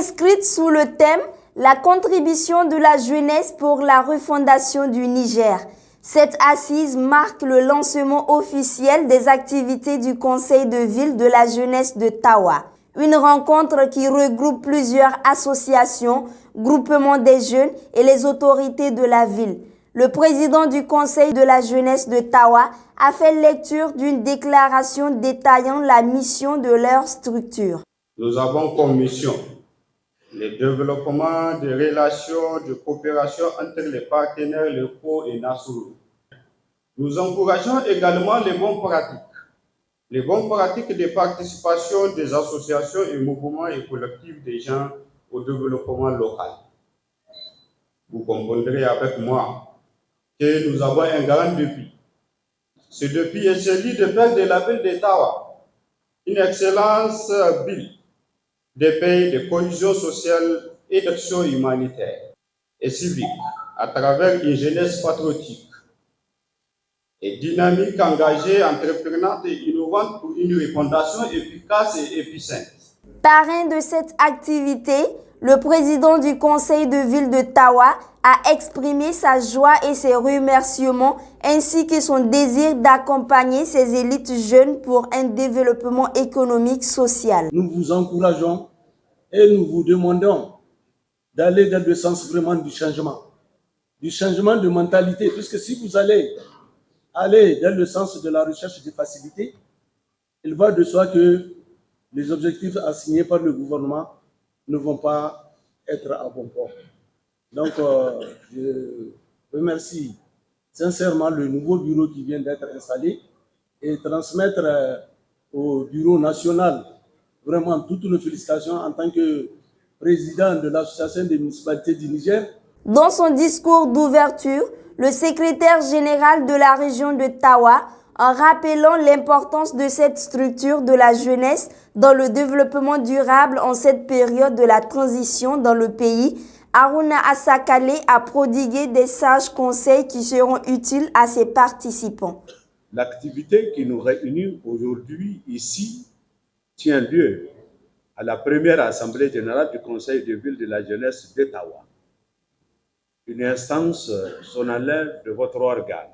inscrite sous le thème « La contribution de la jeunesse pour la refondation du Niger ». Cette assise marque le lancement officiel des activités du Conseil de ville de la jeunesse de Tawa. Une rencontre qui regroupe plusieurs associations, groupements des jeunes et les autorités de la ville. Le président du Conseil de la jeunesse de Tawa a fait lecture d'une déclaration détaillant la mission de leur structure. Nous avons comme mission le développement des relations de coopération entre les partenaires locaux et nationaux. Nous encourageons également les bonnes pratiques de participation des associations et mouvements et collectifs des gens au développement local. Vous comprendrez avec moi que nous avons un grand défi. Ce défi est celui de faire de la ville de Tawa une excellente ville des pays de cohésion sociale et d'action humanitaire et civique à travers une jeunesse patriotique et dynamique, engagée, entreprenante et innovante pour une refondation efficace et efficiente. Parrain de cette activité, le président du conseil de ville de Tawa a exprimé sa joie et ses remerciements ainsi que son désir d'accompagner ces élites jeunes pour un développement économique social. Nous vous encourageons et nous vous demandons d'aller dans le sens vraiment du changement de mentalité, puisque si vous allez dans le sens de la recherche de facilité, il va de soi que les objectifs assignés par le gouvernement ne vont pas être à bon port. Donc, je remercie sincèrement le nouveau bureau qui vient d'être installé et transmettre au bureau national vraiment toutes nos félicitations en tant que président de l'association des municipalités du Niger. Dans son discours d'ouverture, le secrétaire général de la région de Tawa, en rappelant l'importance de cette structure de la jeunesse dans le développement durable en cette période de la transition dans le pays, Haruna Asakale a prodigué des sages conseils qui seront utiles à ses participants. L'activité qui nous réunit aujourd'hui ici tient lieu à la première assemblée générale du Conseil de ville de la jeunesse d'Ottawa, une instance solennelle de votre organe.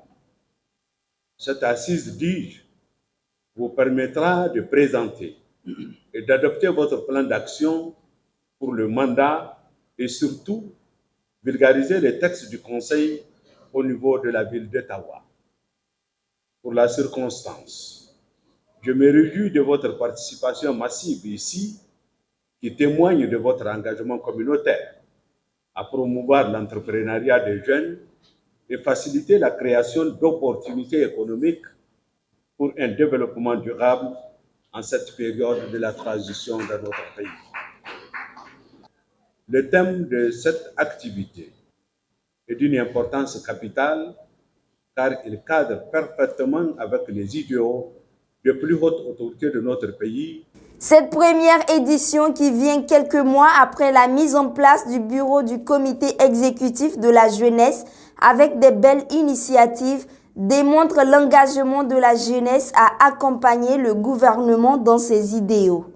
Cette assise, dis-je, vous permettra de présenter et d'adopter votre plan d'action pour le mandat et surtout vulgariser les textes du Conseil au niveau de la ville d'Ottawa. Pour la circonstance, je me réjouis de votre participation massive ici qui témoigne de votre engagement communautaire à promouvoir l'entrepreneuriat des jeunes et faciliter la création d'opportunités économiques pour un développement durable en cette période de la transition dans notre pays. Le thème de cette activité est d'une importance capitale car il cadre parfaitement avec les idéaux de plus haute autorité de notre pays. Cette première édition, qui vient quelques mois après la mise en place du bureau du comité exécutif de la jeunesse avec des belles initiatives, démontre l'engagement de la jeunesse à accompagner le gouvernement dans ses idéaux.